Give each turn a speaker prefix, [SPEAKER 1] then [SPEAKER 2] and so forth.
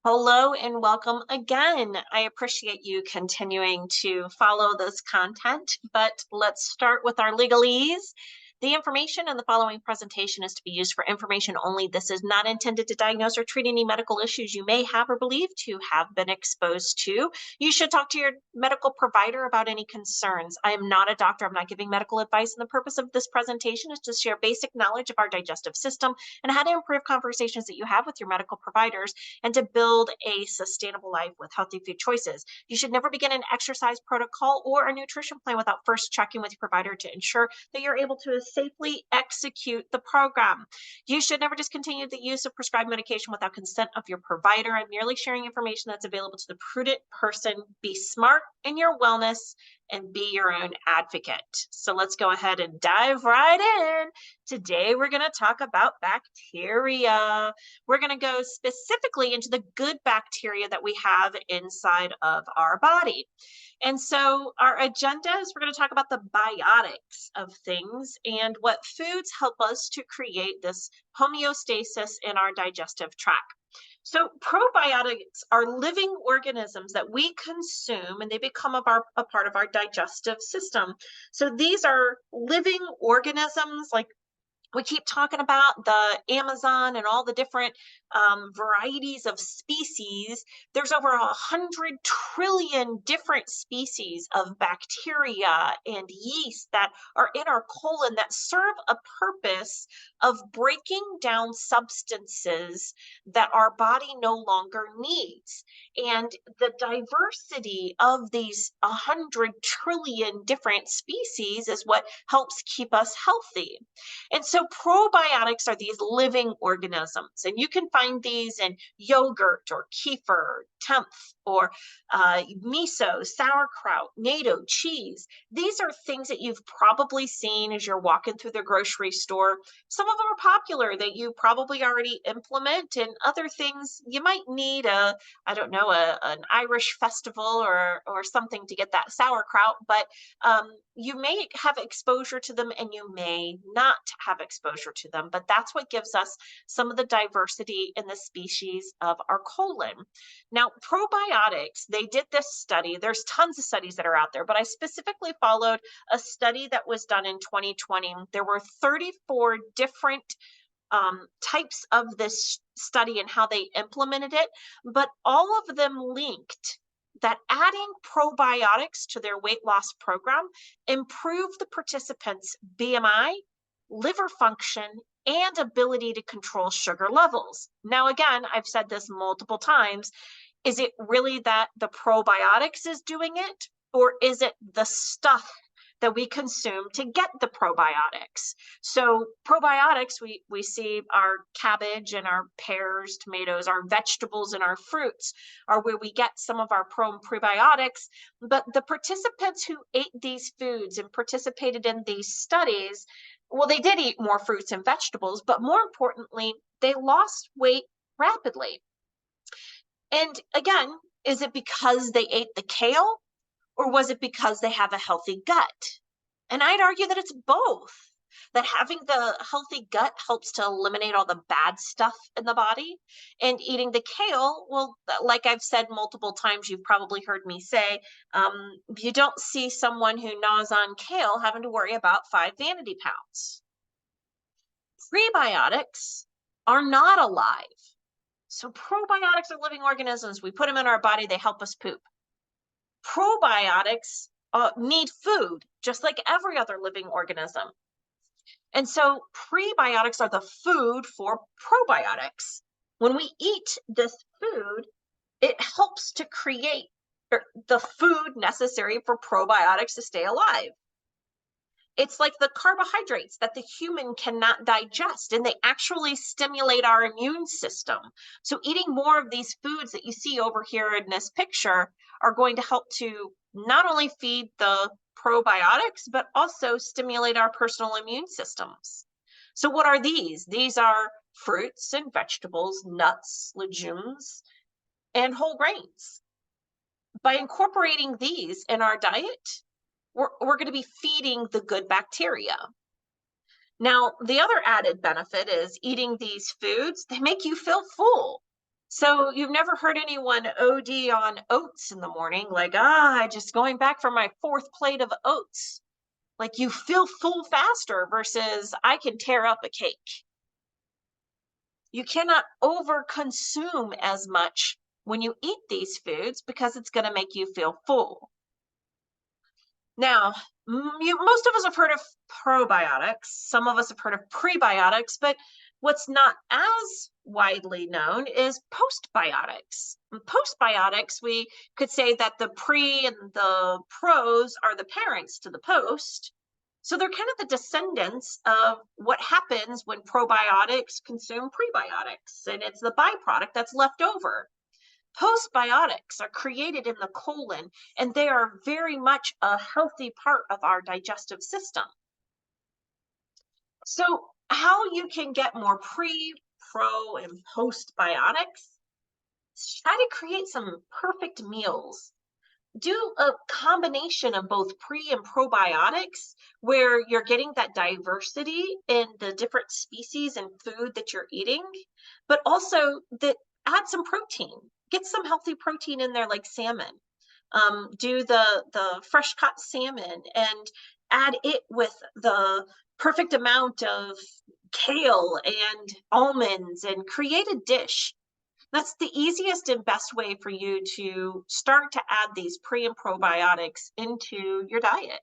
[SPEAKER 1] Hello and welcome again. I appreciate you continuing to follow this content, but let's start with our legalese. The information in the following presentation is to be used for information only. This is not intended to diagnose or treat any medical issues you may have or believe to have been exposed to. You should talk to your medical provider about any concerns. I am not a doctor. I'm not giving medical advice, and the purpose of this presentation is to share basic knowledge of our digestive system and how to improve conversations that you have with your medical providers and to build a sustainable life with healthy food choices. You should never begin an exercise protocol or a nutrition plan without first checking with your provider to ensure that you're able to safely execute the program. You should never discontinue the use of prescribed medication without consent of your provider. I'm merely sharing information that's available to the prudent person. Be smart in your wellness and be your own advocate. So let's go ahead and dive right in. Today, we're going to talk about bacteria. We're going to go specifically into the good bacteria that we have inside of our body. And so our agenda is we're going to talk about the biotics of things and what foods help us to create this homeostasis in our digestive tract. So probiotics are living organisms that we consume and they become a part of our digestive system. So these are living organisms like we keep talking about the Amazon and all the different varieties of species. There's over 100 trillion different species of bacteria and yeast that are in our colon that serve a purpose of breaking down substances that our body no longer needs. And the diversity of these 100 trillion different species is what helps keep us healthy. And so probiotics are these living organisms, and you can find these in yogurt or kefir, tempeh, or miso, sauerkraut, natto, cheese. These are things that you've probably seen as you're walking through the grocery store. Some of them are popular that you probably already implement, and other things you might need an Irish festival or something to get that sauerkraut, but you may have exposure to them and you may not have exposure to them, but that's what gives us some of the diversity in the species of our colon. Now, probiotics, they did this study. There's tons of studies that are out there, but I specifically followed a study that was done in 2020. There were 34 different types of this study and how they implemented it, but all of them linked that adding probiotics to their weight loss program improved the participants' BMI, liver function, and ability to control sugar levels. Now, again, I've said this multiple times. Is it really that the probiotics is doing it, or is it the stuff that we consume to get the probiotics? So probiotics, we see our cabbage and our pears, tomatoes, our vegetables and our fruits are where we get some of our probiotics. But the participants who ate these foods and participated in these studies, well, they did eat more fruits and vegetables, but more importantly, they lost weight rapidly. And again, is it because they ate the kale? Or was it because they have a healthy gut? And I'd argue that it's both. That having the healthy gut helps to eliminate all the bad stuff in the body. And eating the kale, well, like I've said multiple times, you've probably heard me say, you don't see someone who gnaws on kale having to worry about 5 vanity pounds. Prebiotics are not alive. So probiotics are living organisms. We put them in our body, they help us poop. Probiotics need food, just like every other living organism. And so prebiotics are the food for probiotics. When we eat this food, it helps to create the food necessary for probiotics to stay alive. It's like the carbohydrates that the human cannot digest, and they actually stimulate our immune system. So eating more of these foods that you see over here in this picture are going to help to not only feed the probiotics, but also stimulate our personal immune systems. So what are these? These are fruits and vegetables, nuts, legumes, and whole grains. By incorporating these in our diet, we're going to be feeding the good bacteria. Now, the other added benefit is eating these foods, they make you feel full. So you've never heard anyone OD on oats in the morning, like, just going back for my fourth plate of oats. Like you feel full faster versus I can tear up a cake. You cannot overconsume as much when you eat these foods because it's going to make you feel full. Now, most of us have heard of probiotics. Some of us have heard of prebiotics, but what's not as widely known is postbiotics. Postbiotics, we could say that the pre and the pros are the parents to the post. So they're kind of the descendants of what happens when probiotics consume prebiotics, and it's the byproduct that's left over. Postbiotics are created in the colon, and they are very much a healthy part of our digestive system. So, how you can get more pre, pro, and postbiotics? Try to create some perfect meals. Do a combination of both pre and probiotics where you're getting that diversity in the different species and food that you're eating, but also that add some protein. Get some healthy protein in there, like salmon. Do the fresh cut salmon and add it with the perfect amount of kale and almonds and create a dish. That's the easiest and best way for you to start to add these pre and probiotics into your diet.